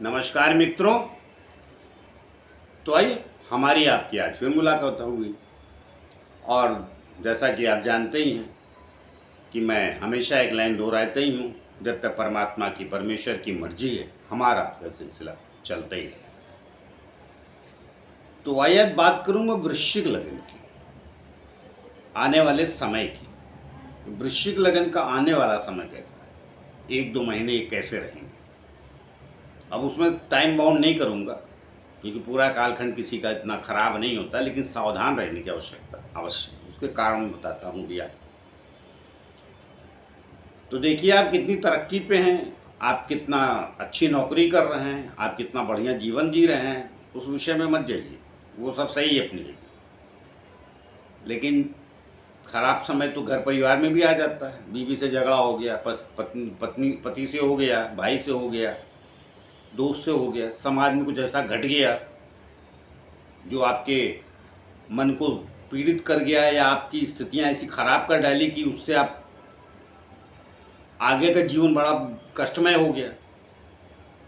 नमस्कार मित्रों। तो आइए हमारी आपकी आज फिर मुलाकात हुई। और जैसा कि आप जानते ही हैं कि मैं हमेशा एक लाइन दोहराता ही हूँ, जब तक परमात्मा की परमेश्वर की मर्जी है हमारा आपका सिलसिला चलता ही रहेगा। तो आइए आज बात करूँगा वृश्चिक लगन की, आने वाले समय की। वृश्चिक लगन का आने वाला समय कैसा है, 1-2 महीने ये कैसे रहेंगे। अब उसमें टाइम बाउंड नहीं करूँगा क्योंकि पूरा कालखंड किसी का इतना खराब नहीं होता, लेकिन सावधान रहने की आवश्यकता अवश्य, उसके कारण बताता हूँ भी आपको। तो देखिए, आप कितनी तरक्की पे हैं, आप कितना अच्छी नौकरी कर रहे हैं, आप कितना बढ़िया जीवन जी रहे हैं, उस विषय में मत जाइए, वो सब सही है अपनी जगह। लेकिन खराब समय तो घर परिवार में भी आ जाता है। बीवी से झगड़ा हो गया, पति से हो गया, भाई से हो गया, दोस्त से हो गया, समाज में कुछ ऐसा घट गया जो आपके मन को पीड़ित कर गया, या आपकी स्थितियां ऐसी खराब कर डाली कि उससे आप आगे का जीवन बड़ा कष्टमय हो गया।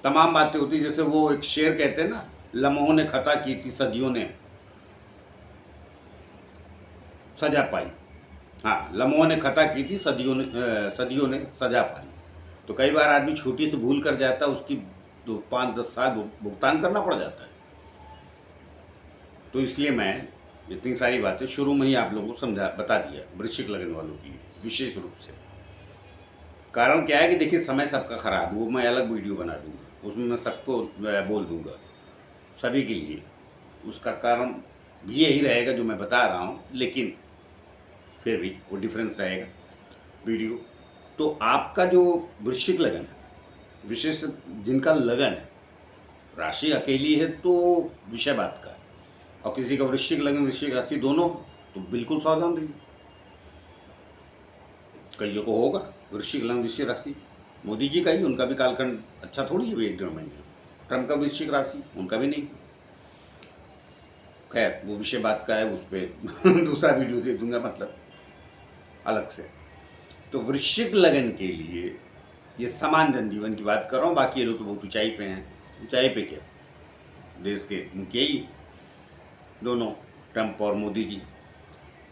तमाम बातें होती, जैसे वो एक शेर कहते हैं ना, लम्हों ने खता की थी, सदियों ने सजा पाई। हाँ, लम्हों ने खता की थी, सदियों ने सजा पाई। तो कई बार आदमी छोटी सी भूल कर जाता है, उसकी 5-10 साल भुगतान करना पड़ जाता है। तो इसलिए मैं इतनी सारी बातें शुरू में ही आप लोगों को बता दिया, वृश्चिक लगन वालों के लिए विशेष रूप से। कारण क्या है कि देखिए, समय सबका खराब, वो मैं अलग वीडियो बना दूंगा, उसमें मैं सबको बोल दूंगा, सभी के लिए। उसका कारण भी यही रहेगा जो मैं बता रहा हूँ, लेकिन फिर भी वो डिफरेंस रहेगा वीडियो। तो आपका जो वृश्चिक लगन है, विशेष जिनका लगन है, राशि अकेली है तो विषय बात का है, और किसी का वृश्चिक लगन वृश्चिक राशि दोनों, तो बिल्कुल सावधान रहिए। कईयों को होगा वृश्चिक लगन वृश्चिक राशि, मोदी जी का ही, उनका भी कालखंड अच्छा थोड़ी है 1-1.5 महीने। ट्रम्प का वृश्चिक राशि, उनका भी नहीं। खैर, वो विषय बात का है, उस पर दूसरा वीडियो दे दूंगा, मतलब अलग से। तो वृश्चिक लगन के लिए ये समान जनजीवन की बात कर रहा हूँ, बाकी ये लोग तो बहुत ऊंचाई पे हैं। ऊंचाई पे क्या, देश के मुखिया ही दोनों, ट्रम्प और मोदी जी।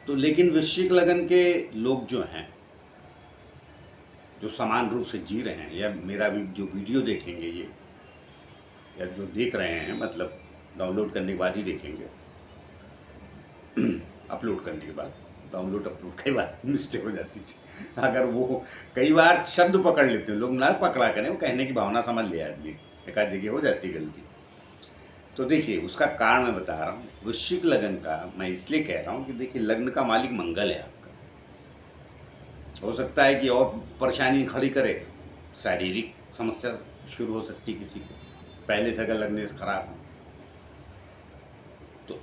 तो लेकिन वृश्चिक लगन के लोग जो हैं, जो समान रूप से जी रहे हैं, या मेरा भी जो वीडियो देखेंगे ये, या जो देख रहे हैं, मतलब डाउनलोड करने के बाद ही देखेंगे, अपलोड करने के बाद, डाउनलोड अपलोड कई बार मिस्टेक हो जाती थी। अगर वो कई बार शब्द पकड़ लेते हैं लोग, ना पकड़ा करें, वो कहने की भावना समझ ले आदमी, एक आध जगह हो जाती गलती। तो देखिए, उसका कारण मैं बता रहा हूँ। वृश्चिक लगन का मैं इसलिए कह रहा हूँ कि देखिए, लग्न का मालिक मंगल है आपका। हो सकता है कि और परेशानी खड़ी करे, शारीरिक समस्या शुरू हो सकती किसी को, पहले से अगर लग्न खराब हो तो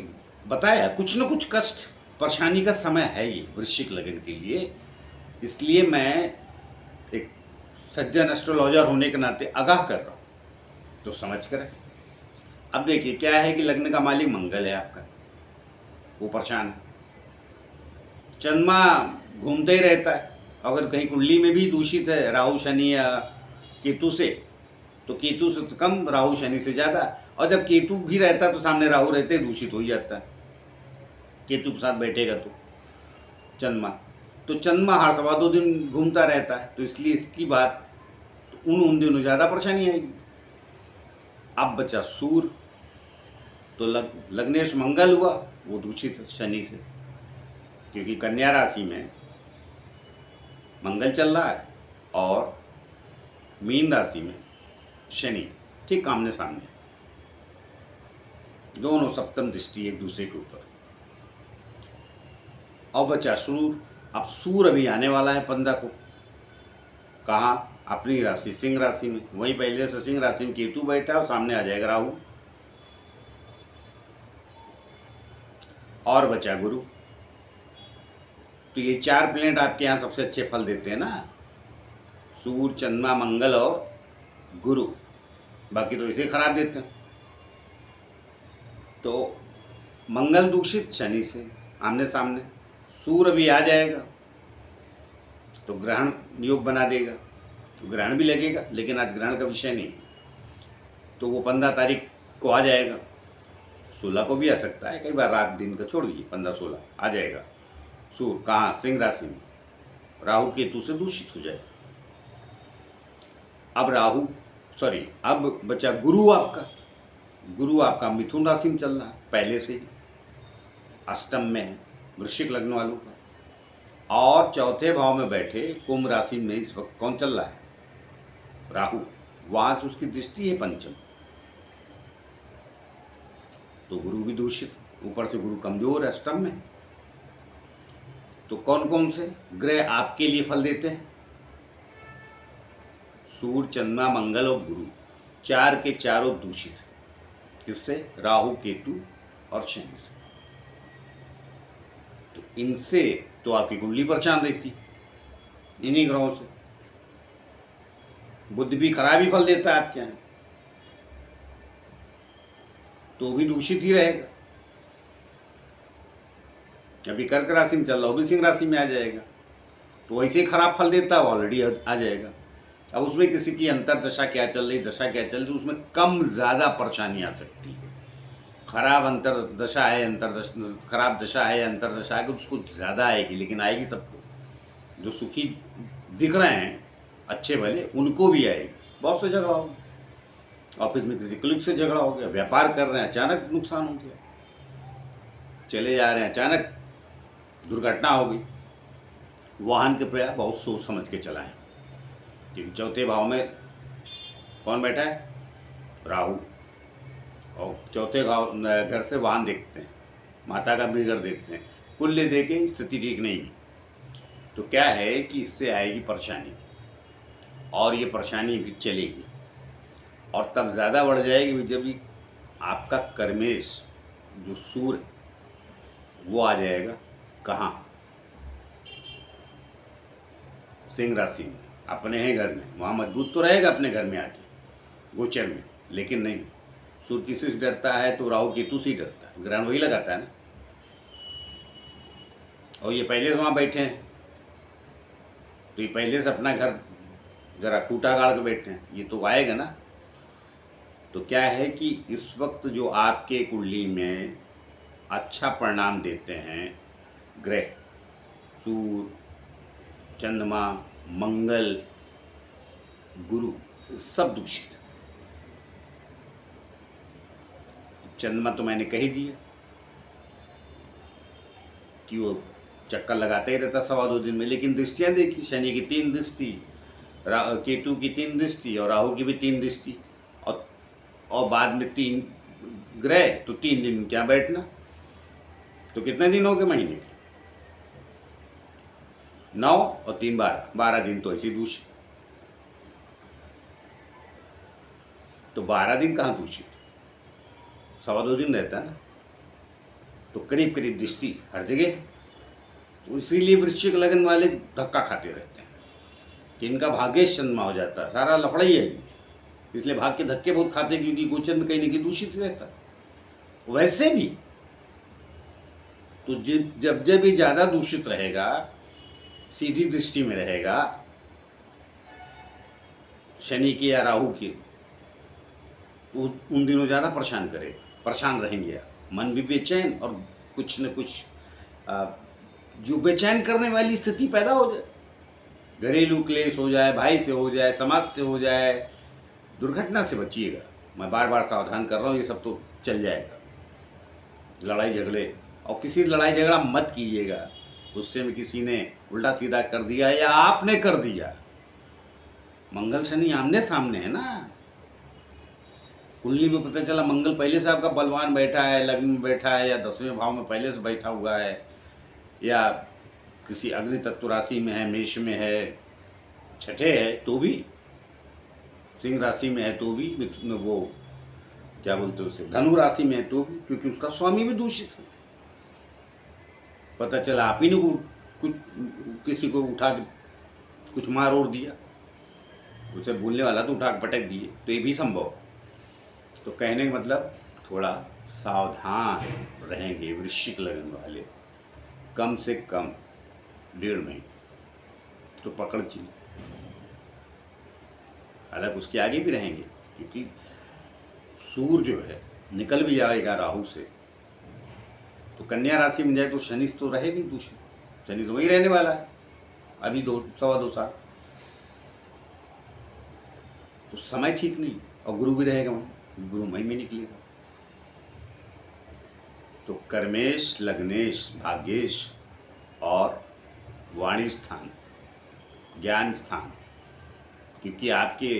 बताया, कुछ न कुछ कष्ट परेशानी का समय है ये वृश्चिक लगन के लिए। इसलिए मैं एक सज्जन एस्ट्रोलॉजर होने के नाते आगाह कर रहा हूँ, तो समझ कर। अब देखिए क्या है कि लग्न का मालिक मंगल है आपका, वो परेशान है। चंद्रमा घूमते ही रहता है, अगर कहीं कुंडली में भी दूषित है राहु शनि या केतु से, तो केतु से तो कम, राहु शनि से ज़्यादा। और जब केतु भी रहता है तो सामने राहु रहते दूषित हो ही जाता है, केतु के साथ बैठेगा तो चंद्रमा। तो चंद्रमा हर 2.25 दिन घूमता रहता है, तो इसलिए इसकी बात तो उन दिनों ज़्यादा परेशानी आएगी। अब बचा सूर्य, तो लग्नेश मंगल हुआ, वो दूषित है शनि से, क्योंकि कन्या राशि में मंगल चल रहा है और मीन राशि में शनि, ठीक आमने सामने, दोनों सप्तम दृष्टि एक दूसरे के ऊपर। अब बचा सूर्य। अब सूर्य अभी आने वाला है 15 को, कहाँ, अपनी राशि सिंह राशि में। वहीं पहले से सिंह राशि में केतु बैठा है और सामने आ जाएगा राहु। और बचा गुरु। तो ये 4 प्लेनेट आपके यहाँ सबसे अच्छे फल देते हैं ना, सूर्य, चंद्रमा, मंगल और गुरु। बाकी तो इसे खराब देते हैं। तो मंगल दूषित शनि से आमने सामने, सूर्य भी आ जाएगा तो ग्रहण योग बना देगा, तो ग्रहण भी लगेगा, लेकिन आज ग्रहण का विषय नहीं। तो वो 15 तारीख को आ जाएगा, 16 को भी आ सकता है, कई बार रात दिन का छोड़ दीजिए, 15-16 आ जाएगा। सूर्य कहाँ? सिंह राशि में, राहु केतु से दूषित हो जाएगा। अब बचा गुरु आपका। गुरु आपका मिथुन राशि में चल रहा है पहले से ही, अष्टम में है वृश्चिक लग्न वालों का, और चौथे भाव में बैठे कुंभ राशि में इस वक्त कौन चल रहा है? राहु। वहां से उसकी दृष्टि है पंचम, तो गुरु भी दूषित, ऊपर से गुरु कमजोर है, अष्टम में। तो कौन कौन से ग्रह आपके लिए फल देते हैं? सूर्य, चंद्रमा, मंगल और गुरु, चार के चारों दूषित है। किससे? राहु, केतु और शनि से। तो इनसे तो आपकी कुंडली परेशान रहती, इन्हीं ग्रहों से। बुध भी खराब ही फल देता है आपके यहाँ, तो भी दूषित ही रहेगा। अभी कर्क राशि में चल रहा, वो भी सिंह राशि में आ जाएगा, तो वैसे ही खराब फल देता है, ऑलरेडी आ जाएगा। अब उसमें किसी की अंतरदशा क्या चल रही, दशा क्या चल रही, उसमें कम ज़्यादा परेशानी आ सकती है। खराब अंतरदशा है, खराब दशा है, अंतरदशा है, उसको ज़्यादा आएगी, लेकिन आएगी सबको। जो सुखी दिख रहे हैं अच्छे भले, उनको भी आएगी। बहुत से झगड़ा हो गया, ऑफिस में किसी क्लिक से झगड़ा हो गया, व्यापार कर रहे हैं अचानक नुकसान हो गया, चले जा रहे हैं अचानक दुर्घटना हो गई। वाहन के प्रयास बहुत सोच समझ के चलाएं, क्योंकि चौथे भाव में कौन बैठा है? राहु, और चौथे घर से वाहन देखते हैं, माता का भी घर देखते हैं, कुल दे के स्थिति ठीक नहीं है। तो क्या है कि इससे आएगी परेशानी, और ये परेशानी भी चलेगी, और तब ज़्यादा बढ़ जाएगी जब आपका कर्मेश जो सूर्य वो आ जाएगा कहाँ? सिंह राशि में, अपने ही घर में। वहाँ मजबूत तो रहेगा अपने घर में आके गोचर में, लेकिन नहीं, सूर्य किसी से डरता है तो राहु केतु से ही डरता है, ग्रहण वही लगाता है ना। और ये पहले से वहाँ बैठे हैं, तो ये पहले से अपना घर जरा खूटा गाड़ के बैठे हैं, ये तो आएगा ना। तो क्या है कि इस वक्त जो आपके कुंडली में अच्छा परिणाम देते हैं ग्रह, सूर्य, चंद्रमा, मंगल, गुरु, सब दूषित। चंद्रमा तो मैंने कह ही दिया कि वो चक्कर लगाते ही रहता 2.25 दिन में, लेकिन दृष्टियां देखी, शनि की 3 दृष्टि, केतु की 3 दृष्टि, और राहु की भी 3 दृष्टि, और बाद में 3 ग्रह, तो 3 दिन क्या बैठना। तो कितने दिन हो गए महीने के? 9 और 3 12 दिन तो ऐसे दूषित। तो 12 दिन कहाँ दूषित? 2.25 दिन रहता है ना, तो करीब करीब दृष्टि हर जगह। तो इसीलिए वृश्चिक लगन वाले धक्का खाते रहते हैं कि इनका भाग्येश चंद्रमा हो जाता है, सारा लफड़ा ही है, इसलिए भाग के धक्के बहुत खाते हैं, क्योंकि गोचर में कहीं ना कहीं दूषित रहता है। वैसे भी तो जब भी ज़्यादा दूषित रहेगा, सीधी दृष्टि में रहेगा शनि की या राहु की, तो उन दिनों ज़्यादा परेशान करेगा, परेशान रहेंगे आप, मन भी बेचैन, और कुछ न कुछ जो बेचैन करने वाली स्थिति पैदा हो जाए, घरेलू क्लेश हो जाए, भाई से हो जाए, समाज से हो जाए, दुर्घटना से बचिएगा। मैं बार बार सावधान कर रहा हूँ, ये सब तो चल जाएगा, लड़ाई झगड़े, और किसी लड़ाई झगड़ा मत कीजिएगा, गुस्से में किसी ने उल्टा सीधा कर दिया या आपने कर दिया। मंगल शनि आमने सामने है ना, कुंडली में पता चला मंगल पहले से आपका बलवान बैठा है, लग्न में बैठा है, या 10वें भाव में पहले से बैठा हुआ है, या किसी अग्नि तत्व राशि में है, मेष में है, छठे है तो भी, सिंह राशि में है तो भी, वो क्या बोलते हैं उसे, धनु राशि में है तो भी, क्योंकि उसका स्वामी भी दूषित है। पता चला आप ही ने कुछ किसी को उठा के कुछ मार और दिया, उसे भूलने वाला तो उठा के पटक दिए, तो ये भी संभव। तो कहने का मतलब थोड़ा सावधान रहेंगे वृश्चिक लगन वाले, कम से कम 1.5 महीने तो पकड़ चलिए, हालांकि उसके आगे भी रहेंगे, क्योंकि सूर्य जो है निकल भी जाएगा राहु से, तो कन्या राशि में जाए तो शनि तो रहेगी दूसरी, शनि तो वही रहने वाला है अभी 2 सवा 2 साल, तो समय ठीक नहीं, और गुरु भी रहेगा वहाँ, गुरु मई में निकलेगा। तो कर्मेश, लग्नेश, भाग्येश और वाणी स्थान, ज्ञान स्थान, क्योंकि आपके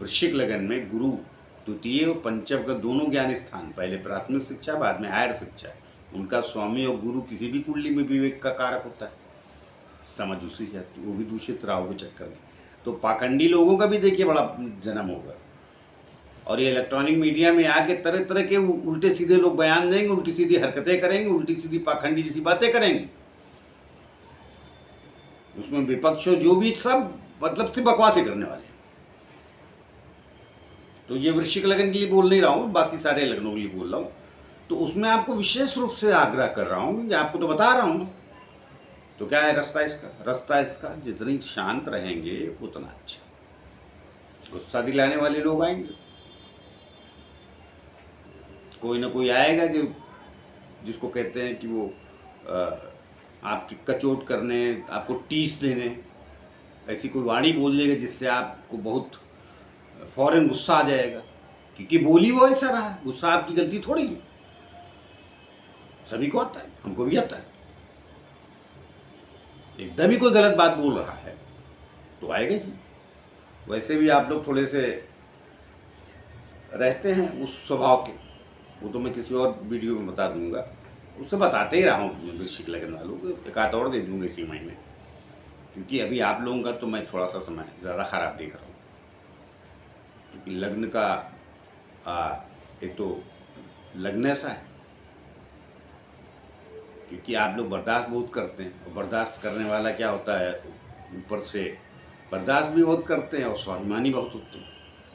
वृश्चिक लगन में गुरु द्वितीय और पंचम का दोनों ज्ञान स्थान, पहले प्राथमिक शिक्षा बाद में हायर शिक्षा, उनका स्वामी और गुरु किसी भी कुंडली में विवेक का कारक होता है, समझ उसी जाती, वो भी दूषित राहु के चक्कर में। तो पाखंडी लोगों का भी देखिए बड़ा जन्म होगा, और ये इलेक्ट्रॉनिक मीडिया में आके तरह तरह के उल्टे सीधे लोग बयान देंगे, उल्टी सीधी हरकतें करेंगे, उल्टी सीधी पाखंडी जैसी बातें करेंगे, उसमें विपक्ष जो भी सब मतलब सिर्फ बकवास ही करने वाले हैं। तो ये वृश्चिक लगन के लिए बोल नहीं रहा हूँ, बाकी सारे लग्नों के लिए बोल रहा हूँ। तो उसमें आपको विशेष रूप से आग्रह कर रहा हूँ, आपको तो बता रहा हूँ। तो क्या है रास्ता इसका जितनी शांत रहेंगे उतना अच्छा। गुस्सा दिलाने वाले लोग आएंगे, कोई ना कोई आएगा जो जिसको कहते हैं कि वो आपकी कचोट करने, आपको टीस देने, ऐसी कोई वाणी बोल देगा जिससे आपको बहुत फौरन गुस्सा आ जाएगा, क्योंकि बोली वो ऐसा रहा, गुस्सा आपकी गलती थोड़ी है, सभी को आता है, हमको भी आता है। एकदम ही कोई गलत बात बोल रहा है तो आएगा जी। वैसे भी आप लोग थोड़े से रहते हैं उस स्वभाव के, वो तो मैं किसी और वीडियो में बता दूंगा, उससे बताते ही रहा हूँ वृश्चिक लगन वालों को, एक आध और दे दूंगा इसी महीने, क्योंकि अभी आप लोगों का तो मैं थोड़ा सा समय ज़्यादा खराब देख रहा हूँ, क्योंकि लग्न का एक तो लग्न ऐसा है, क्योंकि आप लोग बर्दाश्त बहुत करते हैं, और बर्दाश्त करने वाला क्या होता है, ऊपर से बर्दाश्त भी बहुत करते हैं और स्वाभिमानी बहुत होते हैं।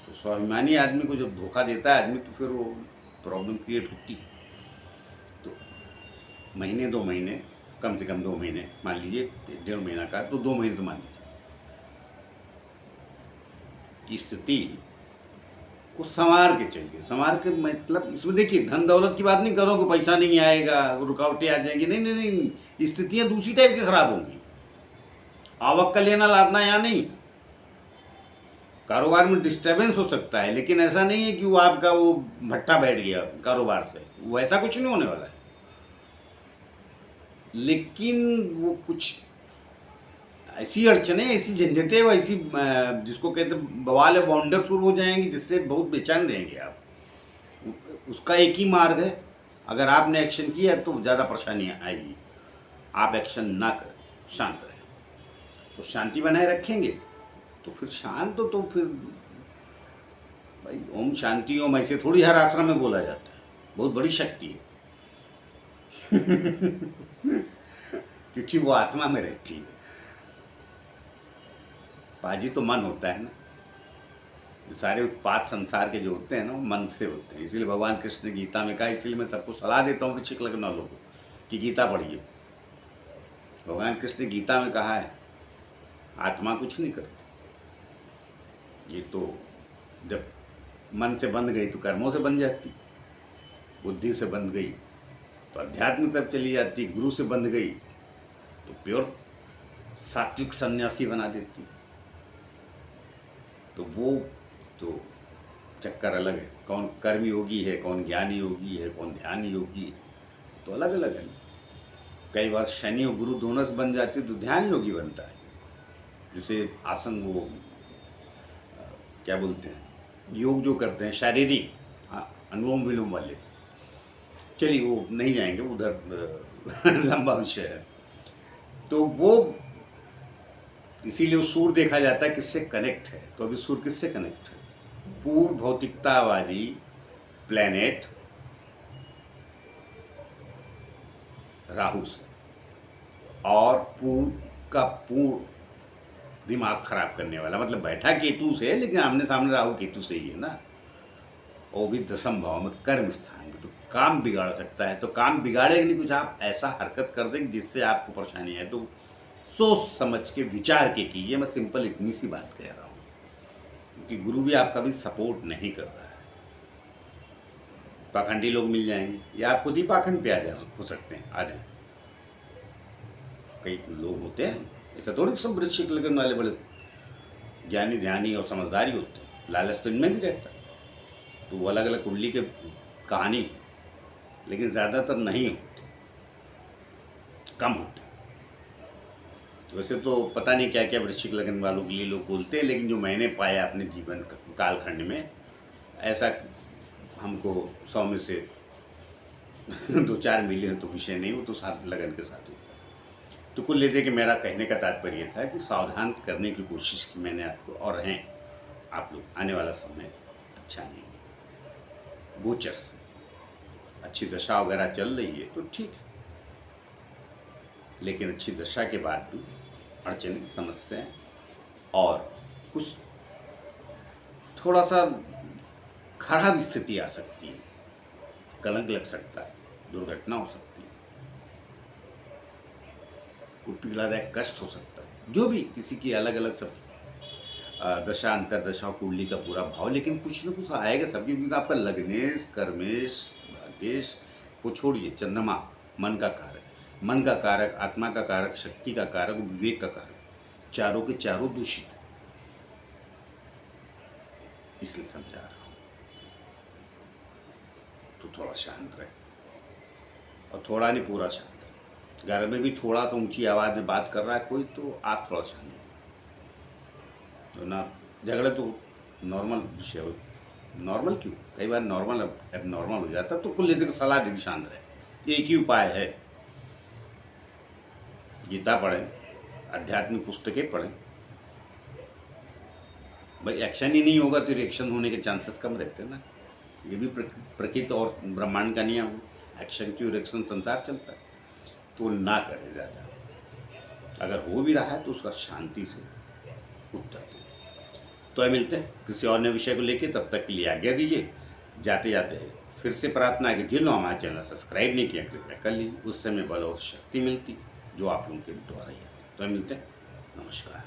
तो स्वाभिमानी आदमी को जब धोखा देता है आदमी, तो फिर वो प्रॉब्लम क्रिएट होती है। तो महीने 2 महीने, कम से कम 2 महीने मान लीजिए, 1.5 महीना का तो 2 महीने तो मान लीजिए की स्थिति को संवार के चलिए। संवार के मतलब इसमें देखिए धन दौलत की बात नहीं करो कि पैसा नहीं आएगा, रुकावटें आ जाएंगी, नहीं नहीं नहीं, स्थितियां दूसरी टाइप की खराब होंगी। आवक का लेना लादना यहाँ नहीं, कारोबार में डिस्टर्बेंस हो सकता है, लेकिन ऐसा नहीं है कि वो आपका वो भट्टा बैठ गया कारोबार से, वो ऐसा कुछ नहीं होने वाला है। लेकिन वो कुछ ऐसी अड़चने, ऐसी झंझटें, ऐसी जिसको कहते बवाल है बाउंडर शुरू हो जाएंगी, जिससे बहुत बेचैन रहेंगे आप। उसका एक ही मार्ग है, अगर आपने एक्शन किया तो ज़्यादा परेशानियाँ आएगी, आप एक्शन ना करें, शांत रहें। तो शांति बनाए रखेंगे तो फिर शांत तो फिर भाई ओम शांति ओम ऐसे थोड़ी हर आश्रम में बोला जाता है, बहुत बड़ी शक्ति है क्योंकि वो आत्मा में रहती है। बाजी तो मन होता है ना, सारे उत्पाद संसार के जो होते हैं ना वो मन से होते हैं। इसीलिए भगवान कृष्ण ने गीता में कहा, इसलिए मैं सबको सलाह देता हूँ वृश्चिक लग्न वालों को कि गीता पढ़िए। भगवान कृष्ण ने गीता में कहा है आत्मा कुछ नहीं करती, ये तो जब मन से बंध गई तो कर्मों से बन जाती, बुद्धि से बंध गई तो अध्यात्म तक चली जाती, गुरु से बंध गई तो प्योर सात्विक सन्यासी बना देती। तो वो तो चक्कर अलग है, कौन कर्म योगी है, कौन ज्ञान योगी है, कौन ध्यान योगी है, तो अलग अलग है। कई बार शनि और गुरु दोनों से बन जाते तो ध्यान योगी बनता है, जिसे आसन वो क्या बोलते हैं, योग जो करते हैं शारीरिक अनुलोम विलोम वाले, चलिए वो नहीं जाएंगे उधर लंबा विषय है। तो वो इसीलिए वो सूर्य देखा जाता है किससे कनेक्ट है। तो अभी सूर्य किससे कनेक्ट है, पूर्ण भौतिकतावादी प्लैनेट राहु से, और पूर्ण दिमाग खराब करने वाला, मतलब बैठा केतु से है लेकिन आमने सामने राहु केतु से ही है ना, वो भी 10वें भाव में कर्म स्थान में, तो काम बिगाड़ सकता है। तो काम बिगाड़ेगा नहीं, कुछ आप ऐसा हरकत कर देंगे जिससे आपको परेशानी है, तो सोच समझ के विचार के कीजिए। मैं सिंपल इतनी सी बात कह रहा हूँ, क्योंकि गुरु भी आपका भी सपोर्ट नहीं कर रहा है, पाखंडी लोग मिल जाएंगे, या आप खुद ही पाखंड पे आ जा हो सकते हैं, आ जाए। कई लोग होते हैं, ऐसा थोड़ी सब वृश्चिक लगन वाले बड़े ज्ञानी ध्यानी और समझदारी होते हैं, लालच तो इनमें भी रहता है। तो वो अलग अलग कुंडली के कहानी, लेकिन ज़्यादातर नहीं होते, कम होते। वैसे तो पता नहीं क्या क्या वृश्चिक लगन वालों के लिए लोग बोलते हैं, लेकिन जो मैंने पाया अपने जीवन कालखंड में, ऐसा हमको 100 में से 2-4 मिले हैं तो विषय नहीं, वो तो साथ लगन के साथ होता है। तो कुल लेते कि मेरा कहने का तात्पर्य था कि सावधान करने की कोशिश की मैंने आपको, और हैं आप लोग, आने वाला समय अच्छा नहीं है। गोचर से अच्छी दशा वगैरह चल रही है तो ठीक है, लेकिन अच्छी दशा के बाद भी अड़चन, समस्याएं और कुछ थोड़ा सा खराब स्थिति आ सकती है, कलंक लग सकता है, दुर्घटना हो सकती है, कोई पीड़ादायक कष्ट हो सकता है, जो भी किसी की अलग अलग सब दशा अंतरदशा कुंडली का पूरा भाव, लेकिन कुछ न कुछ आएगा सबकी, क्योंकि आपका लग्नेश, कर्मेश, भाग्येश को छोड़िए, चंद्रमा मन का कारक, मन का कारक, आत्मा का कारक, शक्ति का कारक, विवेक का कारक, चारों के चारों दूषित है, इसलिए समझा रहा हूं। तो थोड़ा शांत रहे, और थोड़ा नहीं पूरा शांत रहे। घर में भी थोड़ा सा ऊंची आवाज में बात कर रहा है कोई, तो आप थोड़ा शांत रहो, तो ना झगड़ा तो नॉर्मल विषय हो, नॉर्मल क्यों, कई बार नॉर्मल अब नॉर्मल हो जाता, तो कुल लेकर सलाह देगी शांत रहे। एक ही उपाय है, गीता पढ़ें, आध्यात्मिक पुस्तकें पढ़ें। भाई एक्शन ही नहीं होगा तो रिएक्शन होने के चांसेस कम रहते हैं ना, ये भी प्रकृति और ब्रह्मांड का नियम, एक्शन टू रिएक्शन संसार चलता है। तो ना करें ज़्यादा, अगर हो भी रहा है तो उसका शांति से उत्तर दें। तो मिलते हैं किसी और नए विषय को लेकर, तब तक के लिए आज्ञा दीजिए। जाते जाते फिर से प्रार्थना है कि जिन लोग हमारे चैनल सब्सक्राइब नहीं किया कृपया कर लीजिए, उससे हमें बल और शक्ति मिलती जो आप लोगों के द्वारा ही आती। तो मिलते हैं, नमस्कार।